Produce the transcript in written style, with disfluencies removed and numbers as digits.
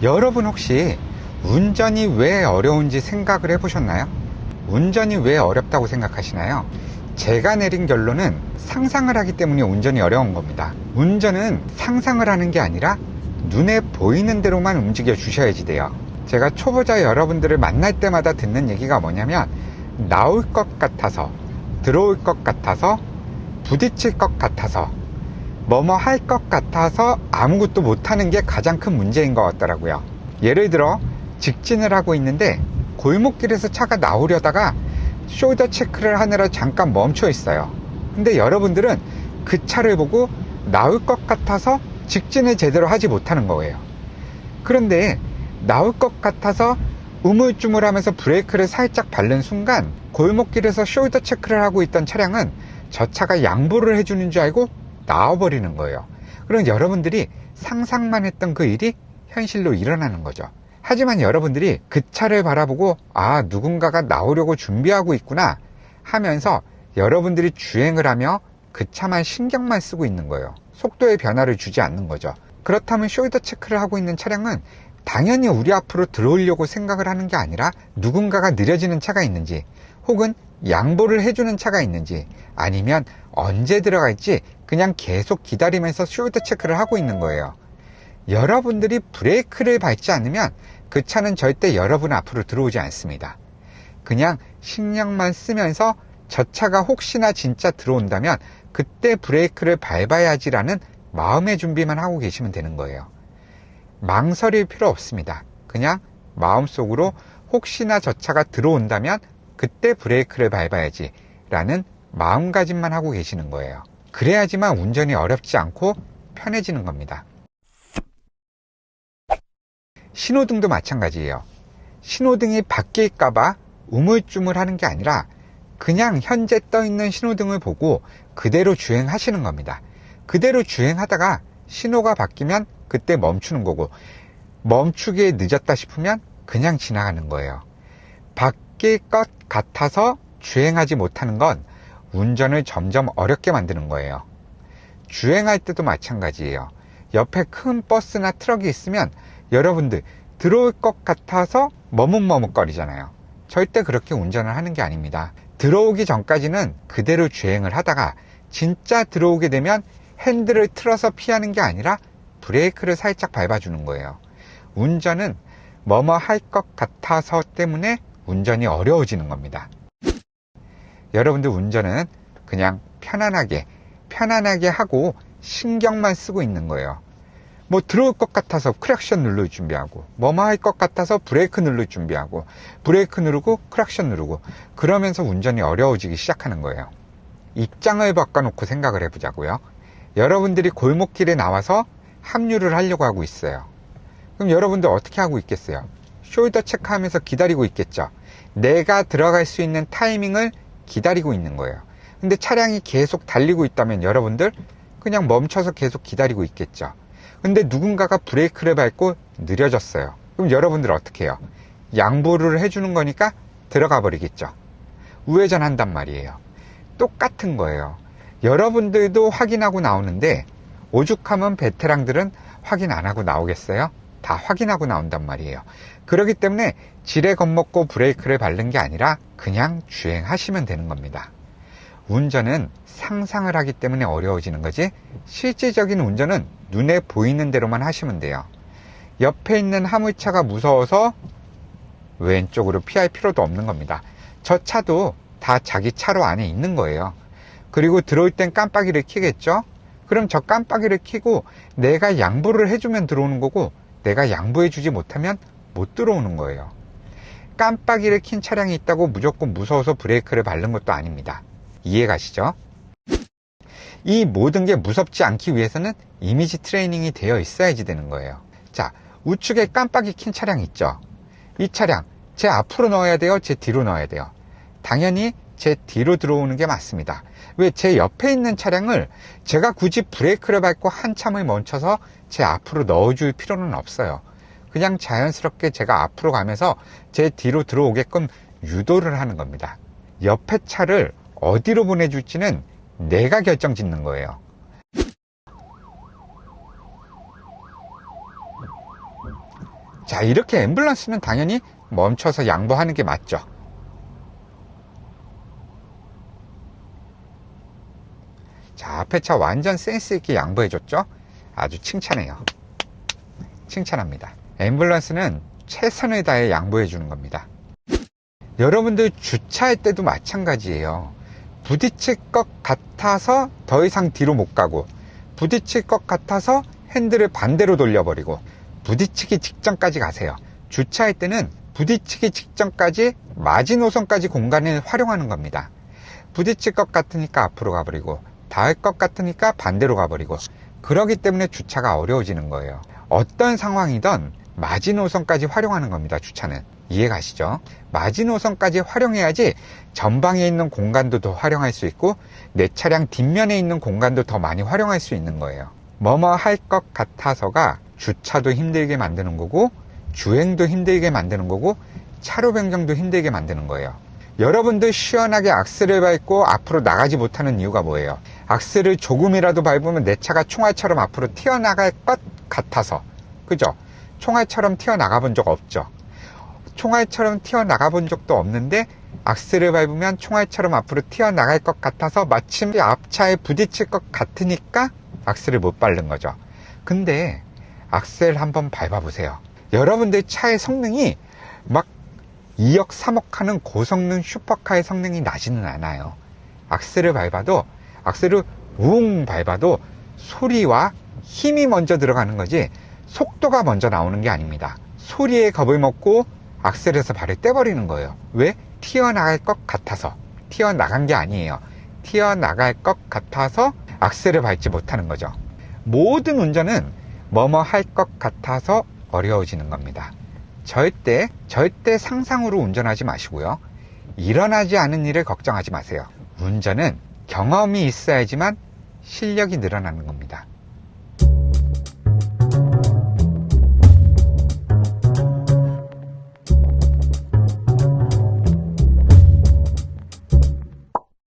여러분 혹시 운전이 왜 어려운지 생각을 해보셨나요? 운전이 왜 어렵다고 생각하시나요? 제가 내린 결론은 상상을 하기 때문에 운전이 어려운 겁니다. 운전은 상상을 하는 게 아니라 눈에 보이는 대로만 움직여 주셔야지 돼요. 제가 초보자 여러분들을 만날 때마다 듣는 얘기가 뭐냐면, 나올 것 같아서, 들어올 것 같아서, 부딪힐 것 같아서, 뭐뭐 할 것 같아서 아무것도 못하는 게 가장 큰 문제인 것 같더라고요. 예를 들어 직진을 하고 있는데 골목길에서 차가 나오려다가 숄더 체크를 하느라 잠깐 멈춰 있어요. 근데 여러분들은 그 차를 보고 나올 것 같아서 직진을 제대로 하지 못하는 거예요. 그런데 나올 것 같아서 우물쭈물하면서 브레이크를 살짝 밟는 순간 골목길에서 숄더 체크를 하고 있던 차량은 저 차가 양보를 해주는 줄 알고 나와버리는 거예요. 그럼 여러분들이 상상만 했던 그 일이 현실로 일어나는 거죠. 하지만 여러분들이 그 차를 바라보고 누군가가 나오려고 준비하고 있구나 하면서 여러분들이 주행을 하며 그 차만 신경만 쓰고 있는 거예요. 속도의 변화를 주지 않는 거죠. 그렇다면 숄더 체크를 하고 있는 차량은 당연히 우리 앞으로 들어오려고 생각을 하는 게 아니라 누군가가 느려지는 차가 있는지, 혹은 양보를 해주는 차가 있는지, 아니면 언제 들어갈지 그냥 계속 기다리면서 숄더 체크를 하고 있는 거예요. 여러분들이 브레이크를 밟지 않으면 그 차는 절대 여러분 앞으로 들어오지 않습니다. 그냥 신경만 쓰면서 저 차가 혹시나 진짜 들어온다면 그때 브레이크를 밟아야지라는 마음의 준비만 하고 계시면 되는 거예요. 망설일 필요 없습니다. 그냥 마음속으로 혹시나 저 차가 들어온다면 그때 브레이크를 밟아야지 라는 마음가짐만 하고 계시는 거예요. 그래야지만 운전이 어렵지 않고 편해지는 겁니다. 신호등도 마찬가지예요. 신호등이 바뀔까봐 우물쭈물 하는 게 아니라 그냥 현재 떠있는 신호등을 보고 그대로 주행하시는 겁니다. 그대로 주행하다가 신호가 바뀌면 그때 멈추는 거고, 멈추기에 늦었다 싶으면 그냥 지나가는 거예요. 바뀔 것 같아서 주행하지 못하는 건 운전을 점점 어렵게 만드는 거예요. 주행할 때도 마찬가지예요. 옆에 큰 버스나 트럭이 있으면 여러분들 들어올 것 같아서 머뭇머뭇거리잖아요. 절대 그렇게 운전을 하는 게 아닙니다. 들어오기 전까지는 그대로 주행을 하다가 진짜 들어오게 되면 핸들을 틀어서 피하는 게 아니라 브레이크를 살짝 밟아주는 거예요. 운전은 뭐뭐 할 것 같아서 때문에 운전이 어려워지는 겁니다. 여러분들 운전은 그냥 편안하게 하고 신경만 쓰고 있는 거예요. 뭐 들어올 것 같아서 크락션 누를 준비하고, 뭐뭐 할 것 같아서 브레이크 누를 준비하고, 브레이크 누르고 크락션 누르고, 그러면서 운전이 어려워지기 시작하는 거예요. 입장을 바꿔놓고 생각을 해보자고요. 여러분들이 골목길에 나와서 합류를 하려고 하고 있어요. 그럼 여러분들 어떻게 하고 있겠어요? 숄더 체크하면서 기다리고 있겠죠. 내가 들어갈 수 있는 타이밍을 기다리고 있는 거예요. 근데 차량이 계속 달리고 있다면 여러분들 그냥 멈춰서 계속 기다리고 있겠죠. 근데 누군가가 브레이크를 밟고 느려졌어요. 그럼 여러분들 어떻게 해요? 양보를 해주는 거니까 들어가 버리겠죠. 우회전한단 말이에요. 똑같은 거예요. 여러분들도 확인하고 나오는데 오죽하면 베테랑들은 확인 안 하고 나오겠어요? 다 확인하고 나온단 말이에요. 그렇기 때문에 지레 겁먹고 브레이크를 밟는 게 아니라 그냥 주행하시면 되는 겁니다. 운전은 상상을 하기 때문에 어려워지는 거지, 실질적인 운전은 눈에 보이는 대로만 하시면 돼요. 옆에 있는 화물차가 무서워서 왼쪽으로 피할 필요도 없는 겁니다. 저 차도 다 자기 차로 안에 있는 거예요. 그리고 들어올 땐 깜빡이를 켜겠죠? 그럼 저 깜빡이를 켜고 내가 양보를 해주면 들어오는 거고, 내가 양보해주지 못하면 못 들어오는 거예요. 깜빡이를 킨 차량이 있다고 무조건 무서워서 브레이크를 밟는 것도 아닙니다. 이해 가시죠? 이 모든 게 무섭지 않기 위해서는 이미지 트레이닝이 되어 있어야지 되는 거예요. 자, 우측에 깜빡이 킨 차량 있죠? 이 차량 제 앞으로 넣어야 돼요? 제 뒤로 넣어야 돼요? 당연히 제 뒤로 들어오는 게 맞습니다. 왜? 제 옆에 있는 차량을 제가 굳이 브레이크를 밟고 한참을 멈춰서 제 앞으로 넣어줄 필요는 없어요. 그냥 자연스럽게 제가 앞으로 가면서 제 뒤로 들어오게끔 유도를 하는 겁니다. 옆에 차를 어디로 보내줄지는 내가 결정짓는 거예요. 자, 이렇게 앰뷸런스는 당연히 멈춰서 양보하는 게 맞죠. 자, 앞에 차 완전 센스 있게 양보해 줬죠. 아주 칭찬해요. 칭찬합니다. 앰뷸런스는 최선을 다해 양보해 주는 겁니다. 여러분들 주차할 때도 마찬가지예요. 부딪힐 것 같아서 더 이상 뒤로 못 가고, 부딪힐 것 같아서 핸들을 반대로 돌려버리고, 부딪히기 직전까지 가세요. 주차할 때는 부딪히기 직전까지 마지노선까지 공간을 활용하는 겁니다. 부딪힐 것 같으니까 앞으로 가버리고, 닿을 것 같으니까 반대로 가버리고, 그러기 때문에 주차가 어려워지는 거예요. 어떤 상황이든 마지노선까지 활용하는 겁니다. 주차는. 이해가시죠? 마지노선까지 활용해야지 전방에 있는 공간도 더 활용할 수 있고, 내 차량 뒷면에 있는 공간도 더 많이 활용할 수 있는 거예요. 뭐뭐 할 것 같아서가 주차도 힘들게 만드는 거고, 주행도 힘들게 만드는 거고, 차로 변경도 힘들게 만드는 거예요. 여러분들 시원하게 악셀을 밟고 앞으로 나가지 못하는 이유가 뭐예요? 악셀을 조금이라도 밟으면 내 차가 총알처럼 앞으로 튀어나갈 것 같아서. 그죠? 총알처럼 튀어나가 본 적 없죠? 총알처럼 튀어나가 본 적도 없는데, 악셀을 밟으면 총알처럼 앞으로 튀어나갈 것 같아서 마침 앞차에 부딪힐 것 같으니까 악셀을 못 밟는 거죠. 근데 악셀 한번 밟아보세요. 여러분들 차의 성능이 막 2억 3억 하는 고성능 슈퍼카의 성능이 나지는 않아요. 악셀을 밟아도, 악셀을 웅 밟아도 소리와 힘이 먼저 들어가는 거지 속도가 먼저 나오는 게 아닙니다. 소리에 겁을 먹고 악셀에서 발을 떼버리는 거예요. 왜? 튀어나갈 것 같아서. 튀어나간 게 아니에요. 튀어나갈 것 같아서 악셀을 밟지 못하는 거죠. 모든 운전은 뭐뭐 할 것 같아서 어려워지는 겁니다. 절대 상상으로 운전하지 마시고요. 일어나지 않은 일을 걱정하지 마세요. 운전은 경험이 있어야지만 실력이 늘어나는 겁니다.